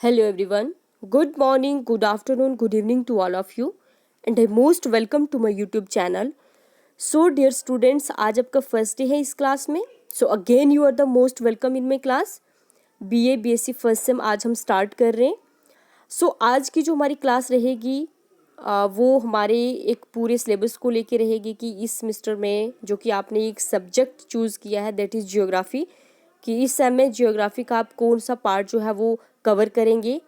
Hello everyone. Good morning, good afternoon, good evening to all of you and I most welcome to my YouTube channel. So dear students, आज आपका first day है इस class में. So again you are the most welcome in my class. BA BSc first sem आज हम start कर रहे हैं. So आज की जो हमारी क्लास रहेगी वो हमारे एक पूरे सिलेबस को लेके रहेगी कि इस सेमेस्टर में जो कि आपने एक सब्जेक्ट चूज़ किया है दैट इज़ जियोग्राफी, कि इस सेम में जियोग्राफी का आप कौन सा पार्ट जो है वो कवर करेंगे,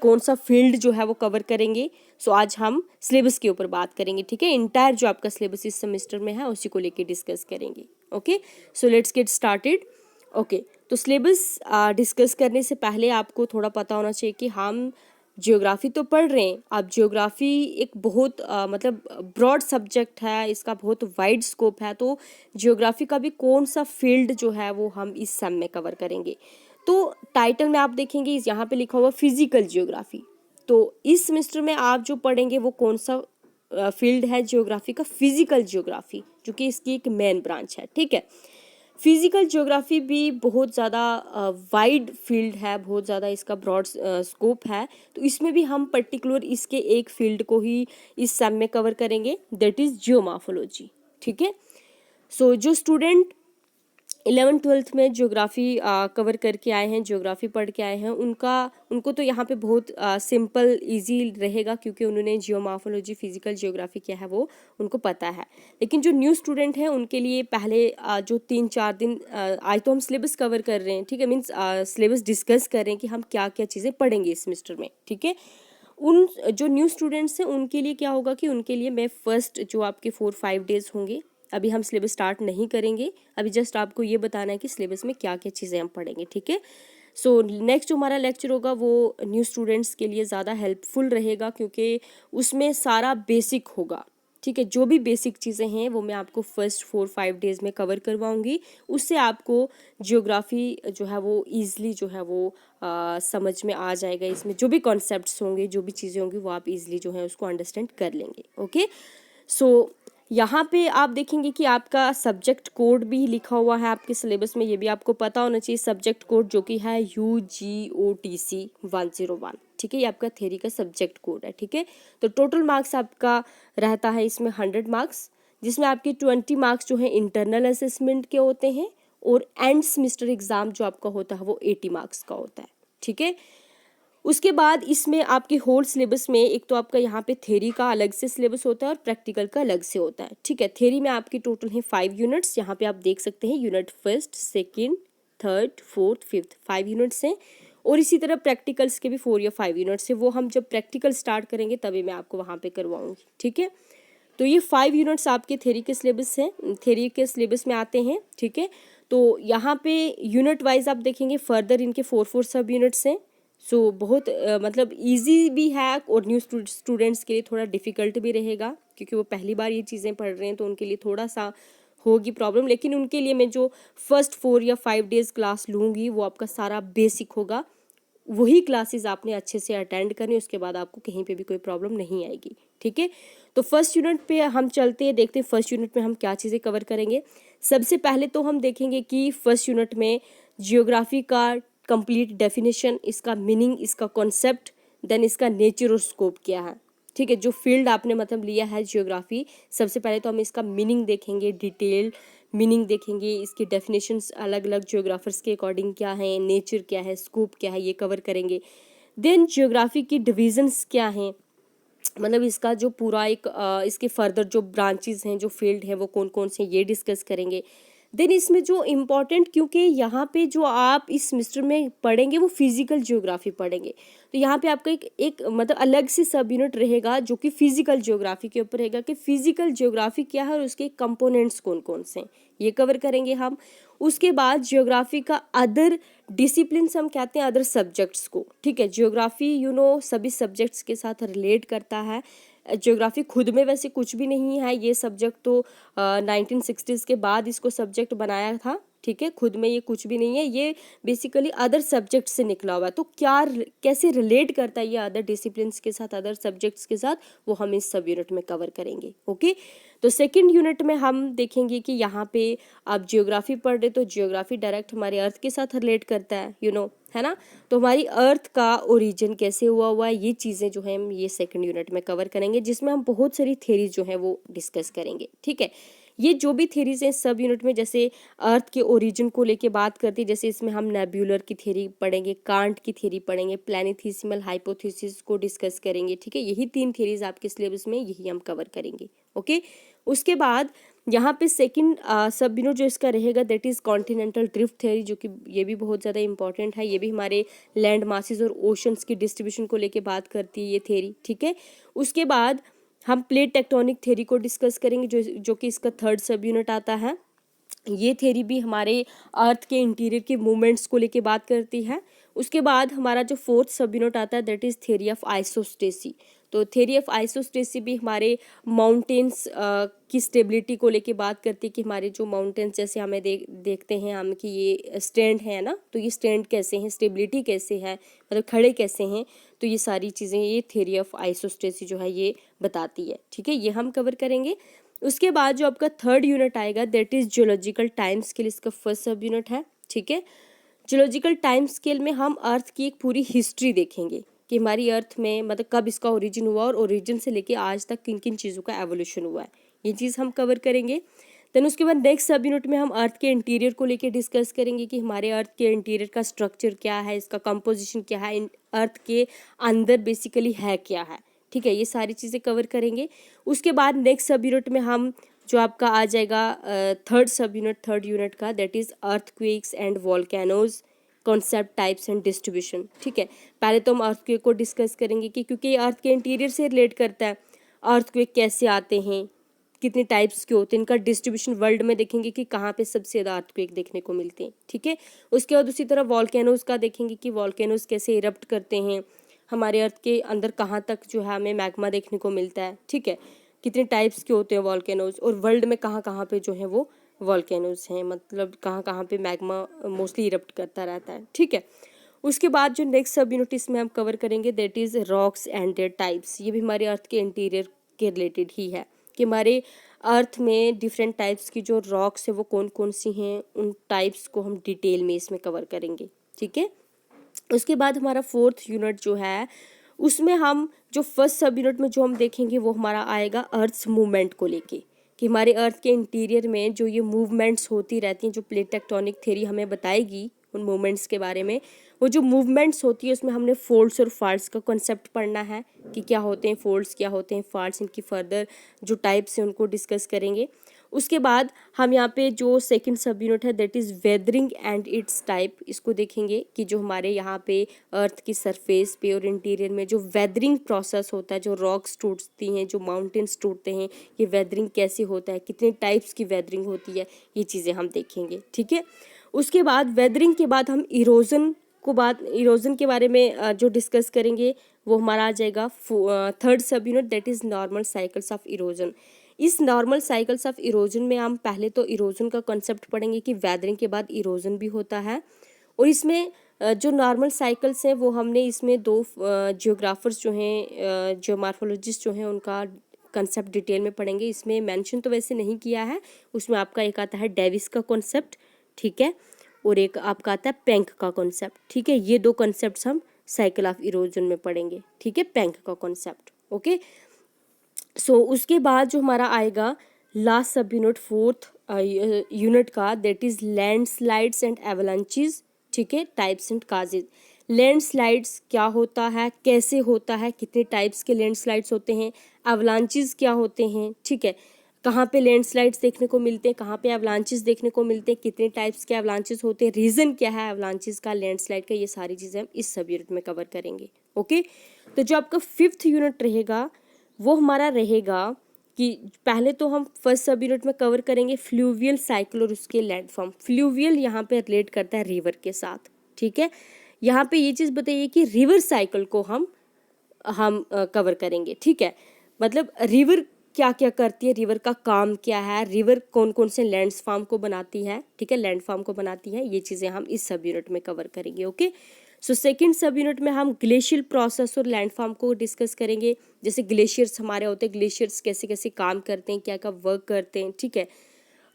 कौन सा फील्ड जो है वो कवर करेंगे. सो आज हम सिलेबस के ऊपर बात करेंगे. ठीक है, इंटायर जो आपका सिलेबस इस सेमेस्टर में है उसी को लेके डिस्कस करेंगे. Okay, so let's get started. Okay, तो सिलेबस डिस्कस करने से पहले आपको थोड़ा पता होना चाहिए कि हम जियोग्राफी तो पढ़ रहे हैं. अब जियोग्राफी एक बहुत मतलब ब्रॉड सब्जेक्ट है, इसका बहुत वाइड स्कोप है. तो जियोग्राफी का भी कौन सा फील्ड जो है वो हम इस सेम में कवर करेंगे. तो टाइटल में आप देखेंगे यहाँ पे लिखा हुआ फिजिकल जियोग्राफी. तो इस सेमेस्टर में आप जो पढ़ेंगे वो कौन सा फील्ड है जियोग्राफी का, फिजिकल जियोग्राफी, जो कि इसकी एक मेन ब्रांच है. ठीक है, फिजिकल ज्योग्राफी भी बहुत ज़्यादा वाइड फील्ड है, बहुत ज़्यादा इसका ब्रॉड स्कोप है. तो इसमें भी हम पर्टिकुलर इसके एक फील्ड को ही इस सेम में कवर करेंगे, दैट इज़ जियोमॉर्फोलॉजी. ठीक है, सो जो स्टूडेंट 11th-12th में ज्योग्राफी कवर करके आए हैं, ज्योग्राफी पढ़ के आए हैं, उनको तो यहाँ पे बहुत सिंपल इजी रहेगा क्योंकि उन्होंने जियोमॉर्फोलॉजी, फिजिकल ज्योग्राफी क्या है वो उनको पता है. लेकिन जो न्यू स्टूडेंट हैं उनके लिए पहले जो 3-4 दिन आज तो हम सिलेबस कवर कर रहे हैं. ठीक है, मीन्स सिलेबस डिस्कस कर रहे हैं कि हम क्या क्या चीज़ें पढ़ेंगे इस सेमेस्टर में. ठीक है, उन जो न्यू स्टूडेंट्स हैं उनके लिए क्या होगा कि उनके लिए मैं फर्स्ट जो आपके 4-5 डेज होंगे, अभी हम सिलेबस स्टार्ट नहीं करेंगे, अभी जस्ट आपको ये बताना है कि सिलेबस में क्या क्या चीज़ें हम पढ़ेंगे. ठीक है, सो नेक्स्ट जो हमारा लेक्चर होगा वो न्यू स्टूडेंट्स के लिए ज़्यादा हेल्पफुल रहेगा क्योंकि उसमें सारा बेसिक होगा. ठीक है, जो भी बेसिक चीज़ें हैं वो मैं आपको फर्स्ट 4-5 डेज में कवर करवाऊंगी. उससे आपको जियोग्राफी जो है वो ईज़िली जो है वो समझ में आ जाएगा. इसमें जो भी कॉन्सेप्ट्स होंगे, जो भी चीज़ें होंगी वो आप ईज़िली जो है उसको अंडरस्टैंड कर लेंगे. ओके, सो यहाँ पे आप देखेंगे कि आपका सब्जेक्ट कोड भी लिखा हुआ है आपके सिलेबस में, ये भी आपको पता होना चाहिए. सब्जेक्ट कोड जो कि है UGOTC 101. ठीक है, ये आपका थ्योरी का सब्जेक्ट कोड है. ठीक है, तो टोटल मार्क्स आपका रहता है इसमें 100 मार्क्स, जिसमें आपके 20 मार्क्स जो है इंटरनल असेसमेंट के होते हैं और एंड सेमेस्टर एग्ज़ाम जो आपका होता है वो 80 मार्क्स का होता है. ठीक है, उसके बाद इसमें आपके होल सिलेबस में एक तो आपका यहाँ पे थ्योरी का अलग से सिलेबस होता है और प्रैक्टिकल का अलग से होता है. ठीक है, थ्योरी में आपकी टोटल है 5 यूनिट्स. यहाँ पे आप देख सकते हैं unit first, second, third, fourth, fifth, 5 units हैं. और इसी तरह प्रैक्टिकल्स के भी 4 या 5 यूनिट्स है. वो हम जब प्रैक्टिकल स्टार्ट करेंगे तभी मैं आपको वहाँ पे करवाऊँगी. ठीक है, तो ये 5 यूनिट्स आपके थ्योरी के सिलेबस हैं, थ्योरी के सिलेबस में आते हैं. ठीक है, तो यहाँ पे यूनिट वाइज आप देखेंगे फर्दर इनके 4 सब यूनिट्स हैं. सो बहुत मतलब इजी भी है और न्यू स्टूडेंट्स के लिए थोड़ा डिफ़िकल्ट भी रहेगा क्योंकि वो पहली बार ये चीज़ें पढ़ रहे हैं तो उनके लिए थोड़ा सा होगी प्रॉब्लम. लेकिन उनके लिए मैं जो फर्स्ट 4 या 5 डेज़ क्लास लूँगी वो आपका सारा बेसिक होगा. वही क्लासेस आपने अच्छे से अटेंड करनी, उसके बाद आपको कहीं पे भी कोई प्रॉब्लम नहीं आएगी. ठीक है, तो फर्स्ट यूनिट पे हम चलते हैं, देखते हैं फर्स्ट यूनिट में हम क्या चीज़ें कवर करेंगे. सबसे पहले तो हम देखेंगे कि फर्स्ट यूनिट में जियोग्राफी का कंप्लीट डेफिनेशन, इसका मीनिंग, इसका कॉन्सेप्ट, देन इसका नेचर और स्कोप क्या है. ठीक है, जो फील्ड आपने मतलब लिया है जियोग्राफी, सबसे पहले तो हम इसका मीनिंग देखेंगे, डिटेल मीनिंग देखेंगे, इसकी डेफिनेशंस अलग अलग जियोग्राफर्स के अकॉर्डिंग क्या है, नेचर क्या है, स्कोप क्या है, ये कवर करेंगे. देन जियोग्राफी की डिविजन्स क्या हैं, मतलब इसका जो पूरा एक इसके फर्दर जो ब्रांचेस हैं, जो फील्ड हैं वो कौन कौन से, ये डिस्कस करेंगे. देन इसमें जो इम्पॉर्टेंट, क्योंकि यहाँ पे जो आप इस सेमेस्टर में पढ़ेंगे वो फिजिकल जियोग्राफी पढ़ेंगे, तो यहाँ पे आपका एक मतलब अलग से सब यूनिट रहेगा जो कि फिजिकल जियोग्राफी के ऊपर रहेगा कि फिजिकल जियोग्राफी क्या है और उसके कंपोनेंट्स कौन कौन से हैं, ये कवर करेंगे हम. उसके बाद जियोग्राफी का अदर डिसिप्लिन्स हम कहते हैं, अदर सब्जेक्ट्स को. ठीक है, जियोग्राफी सभी सब्जेक्ट्स के साथ रिलेट करता है. जियोग्राफी खुद में वैसे कुछ भी नहीं है, ये सब्जेक्ट तो 1960s के बाद इसको सब्जेक्ट बनाया था. ठीक है, खुद में ये कुछ भी नहीं है, ये बेसिकली अदर सब्जेक्ट से निकला हुआ है। तो क्या कैसे रिलेट करता है ये अदर डिसिप्लिन्स के साथ, अदर सब्जेक्ट्स के साथ, वो हम इस सब यूनिट में कवर करेंगे। ओके, तो सेकंड यूनिट में हम देखेंगे कि यहाँ पे आप जियोग्राफी पढ़ रहे तो जियोग्राफी डायरेक्ट हमारे अर्थ के साथ रिलेट करता है, है ना। तो हमारी अर्थ का ओरिजिन कैसे हुआ है, ये चीज़ें जो है हम ये सेकंड यूनिट में कवर करेंगे, जिसमें हम बहुत सारी थ्योरीज जो है वो डिस्कस करेंगे। ठीक है, ये जो भी थ्योरीज हैं सब यूनिट में, जैसे अर्थ के ओरिजिन को लेके बात करती है, जैसे इसमें हम नेब्यूलर की थ्योरी पढ़ेंगे, कांट की थ्योरी पढ़ेंगे, प्लैनेथिसिमल हाइपोथेसिस को डिस्कस करेंगे। ठीक है, यही 3 थ्योरीज आपके सिलेबस में यही हम कवर करेंगे। ओके, उसके बाद यहाँ पे सेकंड सब यूनिट जो इसका रहेगा that is continental drift theory, जो कि ये भी बहुत ज़्यादा इंपॉर्टेंट है। ये भी हमारे लैंड मासेस और ओशंस की डिस्ट्रीब्यूशन को लेके बात करती है ये थ्योरी। ठीक है, उसके बाद हम प्लेट टेक्टोनिक थ्योरी को डिस्कस करेंगे, जो कि इसका थर्ड सब यूनिट आता है। ये थ्योरी भी हमारे अर्थ के इंटीरियर के मूवमेंट्स को लेके बात करती है। उसके बाद हमारा जो फोर्थ सब यूनिट आता है that is theory of isostasy. तो थ्योरी ऑफ आइसोस्टेसी भी हमारे माउंटेन्स की स्टेबिलिटी को लेके बात करती है कि हमारे जो माउंटेन्स जैसे हमें देखते हैं हम कि ये स्टैंड है ना, तो ये स्टैंड कैसे हैं, स्टेबिलिटी कैसे है, मतलब खड़े कैसे हैं, तो ये सारी चीज़ें ये थ्योरी ऑफ आइसोस्टेसी जो है ये बताती है। ठीक है, ये हम कवर करेंगे। उसके बाद जो आपका थर्ड यूनिट आएगा that is geological time scale, इसका फर्स्ट सब यूनिट है। ठीक है, जियोलॉजिकल टाइम स्केल में हम अर्थ की एक पूरी हिस्ट्री देखेंगे कि हमारी अर्थ में मतलब कब इसका ओरिजिन हुआ और ओरिजिन से लेके आज तक किन किन चीज़ों का एवोल्यूशन हुआ है, ये चीज़ हम कवर करेंगे। देन उसके बाद नेक्स्ट सब यूनिट में हम अर्थ के इंटीरियर को लेके डिस्कस करेंगे कि हमारे अर्थ के इंटीरियर का स्ट्रक्चर क्या है, इसका कंपोजिशन क्या है, अर्थ के अंदर बेसिकली है क्या है। ठीक है, ये सारी चीज़ें कवर करेंगे। उसके बाद नेक्स्ट सब यूनिट में हम जो आपका आ जाएगा थर्ड यूनिट का that is earthquakes and volcanoes, concept, types and distribution. ठीक है, पहले तो हम अर्थक्वेक को डिस्कस करेंगे कि क्योंकि ये अर्थ के इंटीरियर से रिलेट करता है, अर्थक्वेक कैसे आते हैं, कितने टाइप्स के होते हैं, इनका डिस्ट्रीब्यूशन वर्ल्ड में देखेंगे कि कहाँ पे सबसे ज़्यादा अर्थक्वेक देखने को मिलते हैं। ठीक है, उसके बाद उसी तरह वॉल्केनोज का देखेंगे कि वॉल्केनोज कैसे इरप्ट करते हैं, हमारे अर्थ के अंदर कहाँ तक जो है हमें मैग्मा देखने को मिलता है। ठीक है, कितने टाइप्स के होते हैं वॉल्केनोज, और वर्ल्ड में कहाँ कहाँ पे जो है वो वॉल्केनोज हैं, मतलब कहाँ कहाँ पे मैग्मा मोस्टली इरप्ट करता रहता है। ठीक है, उसके बाद जो नेक्स्ट सब यूनिट इसमें हम कवर करेंगे that is rocks and there types. ये भी हमारे अर्थ के इंटीरियर के रिलेटेड ही है कि हमारे अर्थ में डिफरेंट टाइप्स की जो रॉक्स है वो कौन कौन सी हैं, उन टाइप्स को हम डिटेल में इसमें कवर करेंगे। ठीक है, उसके बाद हमारा फोर्थ यूनिट जो है उसमें हम जो फर्स्ट सब यूनिट में जो हम देखेंगे वो हमारा आएगा अर्थ्स मूवमेंट को लेके कि हमारे अर्थ के इंटीरियर में जो ये मूवमेंट्स होती रहती हैं, जो प्लेट टेक्टोनिक थ्योरी हमें बताएगी उन मूवमेंट्स के बारे में। वो जो मूवमेंट्स होती है उसमें हमने फोल्ड्स और फाल्ट्स का कॉन्सेप्ट पढ़ना है कि क्या होते हैं फोल्ड्स, क्या होते हैं फाल्ट्स, इनकी फर्दर जो टाइप्स हैं उनको डिस्कस करेंगे। उसके बाद हम यहाँ पे जो सेकंड सब यूनिट है that is weathering and it's type, इसको देखेंगे कि जो हमारे यहाँ पे अर्थ की सरफेस पे और इंटीरियर में जो वेदरिंग प्रोसेस होता है, जो रॉक्स टूटती हैं, जो माउंटेन्स टूटते हैं, ये वेदरिंग कैसे होता है, कितने टाइप्स की वेदरिंग होती है, ये चीज़ें हम देखेंगे। ठीक है, उसके बाद वेदरिंग के बाद हम इरोजन के बारे में जो डिस्कस करेंगे वो हमारा आ जाएगा थर्ड सब unit that is normal cycles of erosion. इस नॉर्मल साइकिल्स ऑफ इरोजन में हम पहले तो इरोजन का कॉन्सेप्ट पढ़ेंगे कि वेदरिंग के बाद इरोजन भी होता है, और इसमें जो नॉर्मल साइकिल्स हैं वो हमने इसमें दो जियोग्राफर्स जो हैं, जियोमॉर्फोलॉजिस्ट जो हैं, उनका कंसेप्ट डिटेल में पढ़ेंगे। इसमें मेंशन तो वैसे नहीं किया है, उसमें आपका एक आता है डेविस का कॉन्सेप्ट, ठीक है, और एक आपका आता है पेंक का कॉन्सेप्ट। ठीक है, ये दो कॉन्सेप्ट्स हम साइकिल ऑफ इरोजन में पढ़ेंगे। ठीक है, पेंक का कॉन्सेप्ट। ओके, सो उसके बाद जो हमारा आएगा last sub unit fourth unit का that is landslides and avalanches. ठीक है, टाइप्स एंड काजेज। लैंडस्लाइड्स क्या होता है, कैसे होता है, कितने टाइप्स के लैंडस्लाइड्स होते हैं, एवलांचेस क्या होते हैं, ठीक है, कहाँ पे लैंडस्लाइड्स देखने को मिलते हैं, कहाँ पे एवलांचेस देखने को मिलते हैं, कितने टाइप्स के एवलांचेस होते हैं, रीज़न क्या है एवलांचेस का, लैंडस्लाइड का, ये सारी चीज़ें हम इस सब यूनिट में कवर करेंगे। ओके, तो जो आपका फिफ्थ यूनिट रहेगा वो हमारा रहेगा कि पहले तो हम फर्स्ट सब यूनिट में कवर करेंगे फ्लूवियल साइकिल और उसके लैंडफॉर्म। फ्लूवियल यहाँ पे रिलेट करता है रिवर के साथ। ठीक है, यहाँ पे ये चीज़ बताइए कि रिवर साइकिल को हम कवर करेंगे। ठीक है, मतलब रिवर क्या क्या करती है, रिवर का काम क्या है, रिवर कौन कौन से लैंड फॉर्म को बनाती है, ठीक है, लैंड फॉर्म को बनाती है, ये चीज़ें हम इस सब यूनिट में कवर करेंगे। ओके, सो सेकंड सब यूनिट में हम ग्लेशियल प्रोसेस और लैंड फॉर्म को डिस्कस करेंगे। जैसे ग्लेशियर्स हमारे होते हैं, ग्लेशियर्स कैसे कैसे काम करते हैं, क्या क्या वर्क करते हैं, ठीक है,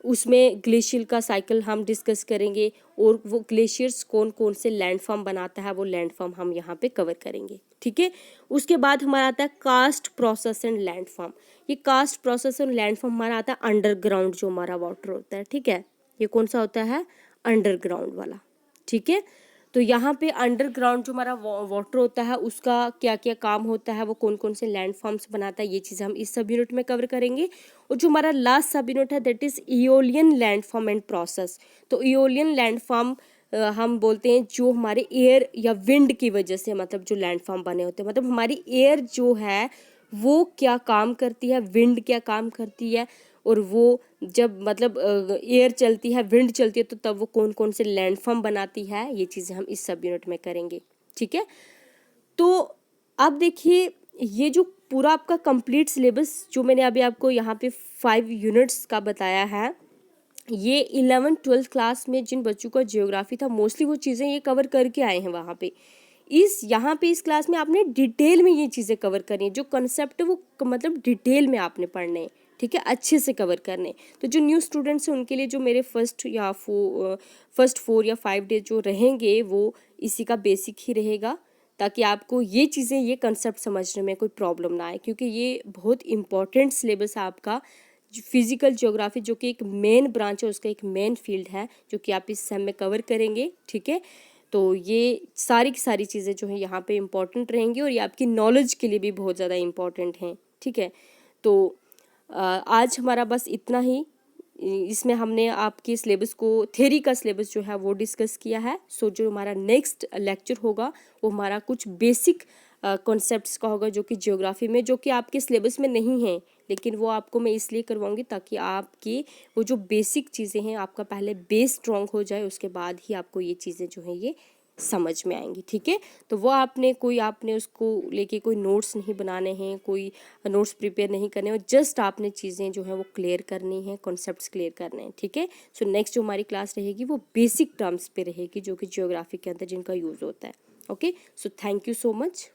उसमें ग्लेशियर का साइकिल हम डिस्कस करेंगे, और वो ग्लेशियर्स कौन कौन से लैंड फॉर्म बनाता है वो लैंड फॉर्म हम यहाँ पे कवर करेंगे, ठीक है। उसके बाद हमारा आता है karst process and landform. ये karst process and landform हमारा आता है अंडरग्राउंड जो हमारा वाटर होता है, ठीक है, ये कौन सा होता है, अंडरग्राउंड वाला, ठीक है। तो यहाँ पे अंडरग्राउंड जो हमारा वाटर होता है उसका क्या क्या काम होता है, वो कौन कौन से लैंड फॉर्म्स बनाता है, ये चीज़ हम इस सब यूनिट में कवर करेंगे। और जो हमारा लास्ट सब यूनिट है that is aeolian landform and process. तो इओलियन लैंड फॉर्म हम बोलते हैं जो हमारे एयर या विंड की वजह से मतलब जो लैंड फॉर्म बने होते हैं, मतलब हमारी एयर जो है वो क्या काम करती है, विंड क्या काम करती है, और वो जब मतलब एयर चलती है, विंड चलती है, तो तब वो कौन कौन से लैंड फॉर्म बनाती है, ये चीज़ें हम इस सब यूनिट में करेंगे, ठीक है। तो अब देखिए ये जो पूरा आपका कंप्लीट सिलेबस जो मैंने अभी आपको यहाँ पे 5 यूनिट्स का बताया है, ये 11th-12th क्लास में जिन बच्चों का जियोग्राफी था मोस्टली वो चीज़ें ये कवर करके आए हैं वहाँ पे। यहाँ पे इस क्लास में आपने डिटेल में ये चीज़ें कवर करनी है, जो कंसेप्ट है वो मतलब डिटेल में आपने पढ़ने हैं, ठीक है, अच्छे से कवर करने। तो जो न्यू स्टूडेंट्स हैं उनके लिए जो मेरे फर्स्ट 4 या 5 डेज जो रहेंगे वो इसी का बेसिक ही रहेगा, ताकि आपको ये चीज़ें, ये कंसेप्ट समझने में कोई प्रॉब्लम ना आए, क्योंकि ये बहुत इंपॉर्टेंट सिलेबस है आपका। फिजिकल ज्योग्राफी जो कि एक मेन ब्रांच है, उसका एक मेन फील्ड है जो कि आप इस सेम में कवर करेंगे, ठीक है। तो ये सारी की सारी चीज़ें जो है यहाँ पे इम्पॉर्टेंट रहेंगी और ये आपकी नॉलेज के लिए भी बहुत ज़्यादा इम्पॉर्टेंट हैं, ठीक है। तो आज हमारा बस इतना ही। इसमें हमने आपके सिलेबस को, थ्योरी का सिलेबस जो है वो डिस्कस किया है। सो जो हमारा नेक्स्ट लेक्चर होगा वो हमारा कुछ बेसिक कॉन्सेप्ट्स का होगा जो कि ज्योग्राफी में, जो कि आपके सिलेबस में नहीं है, लेकिन वो आपको मैं इसलिए करवाऊंगी ताकि आपकी वो जो बेसिक चीज़ें हैं आपका पहले बेस स्ट्रॉन्ग हो जाए, उसके बाद ही आपको ये चीज़ें जो हैं ये समझ में आएंगी, ठीक है। तो वो आपने उसको लेके कोई नोट्स नहीं बनाने हैं, कोई नोट्स प्रिपेयर नहीं करने हैं, जस्ट आपने चीज़ें जो हैं वो क्लियर करनी है, कॉन्सेप्ट्स क्लियर करने हैं, ठीक है। सो नेक्स्ट जो हमारी क्लास रहेगी वो बेसिक टर्म्स पे रहेगी जो कि ज्योग्राफी के अंदर जिनका यूज़ होता है। Okay, so thank you so much.